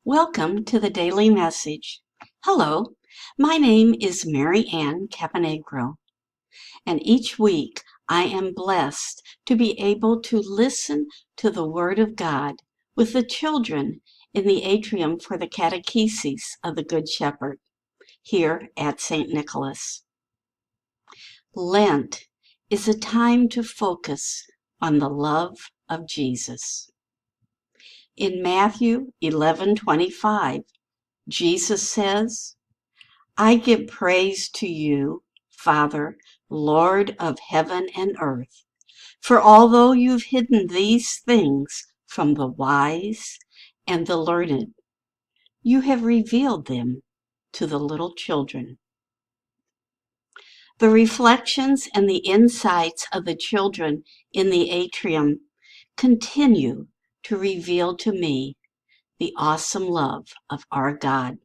Welcome to the Daily Message. Hello, my name is Mary Ann Caponegro, and each week I am blessed to be able to listen to the Word of God with the children in the atrium for the catechesis of the Good Shepherd here at St. Nicholas. Lent is a time to focus on the love of Jesus. In Matthew 11:25, Jesus says, I give praise to you, Father, Lord of heaven and earth, for although you've hidden these things from the wise and the learned, you have revealed them to the little children. The reflections and the insights of the children in the atrium continue to reveal to me the awesome love of our God.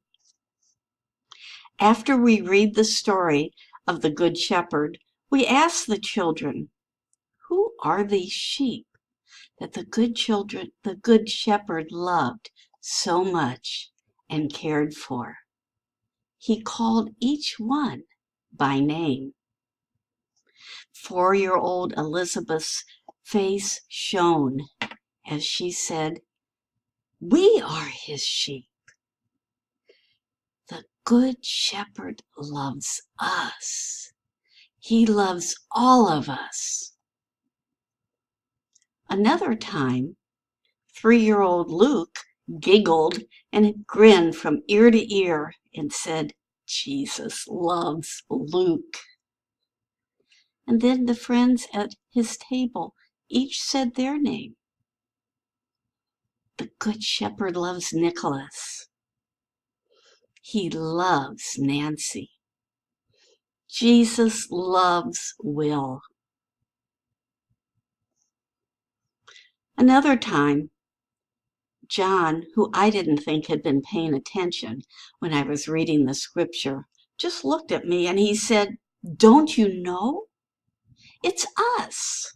After we read the story of the Good Shepherd, we ask the children, who are these sheep that the Good Shepherd loved so much and cared for? He called each one by name. 4-year-old Elizabeth's face shone as she said, we are his sheep. The Good Shepherd loves us. He loves all of us. Another time, 3-year-old Luke giggled and grinned from ear to ear and said, Jesus loves Luke. And then the friends at his table each said their name. The Good Shepherd loves Nicholas. He loves Nancy. Jesus loves Will. Another time, John, who I didn't think had been paying attention when I was reading the scripture, just looked at me and he said, don't you know? It's us.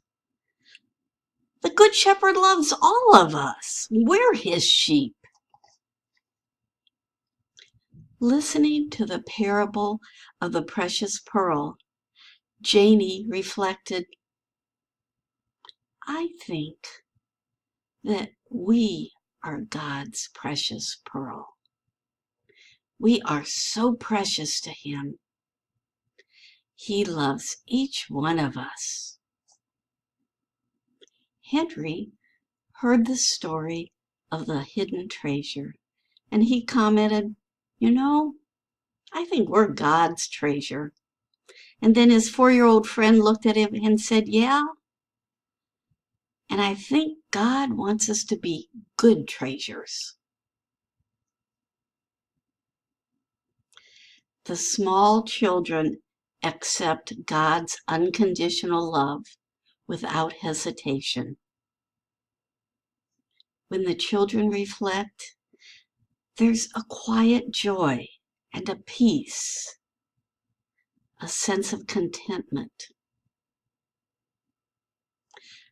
The Good Shepherd loves all of us. We're his sheep. Listening to the parable of the precious pearl, Janie reflected, I think that we are God's precious pearl. We are so precious to him. He loves each one of us. Henry heard the story of the hidden treasure, and he commented, you know, I think we're God's treasure. And then his 4-year-old friend looked at him and said, yeah, and I think God wants us to be good treasures. The small children accept God's unconditional love without hesitation. When the children reflect, there's a quiet joy and a peace, a sense of contentment.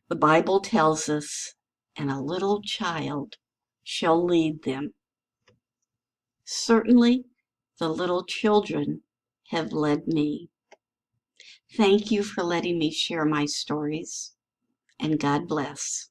The Bible tells us, and a little child shall lead them. Certainly, the little children have led me. Thank you for letting me share my stories, and God bless.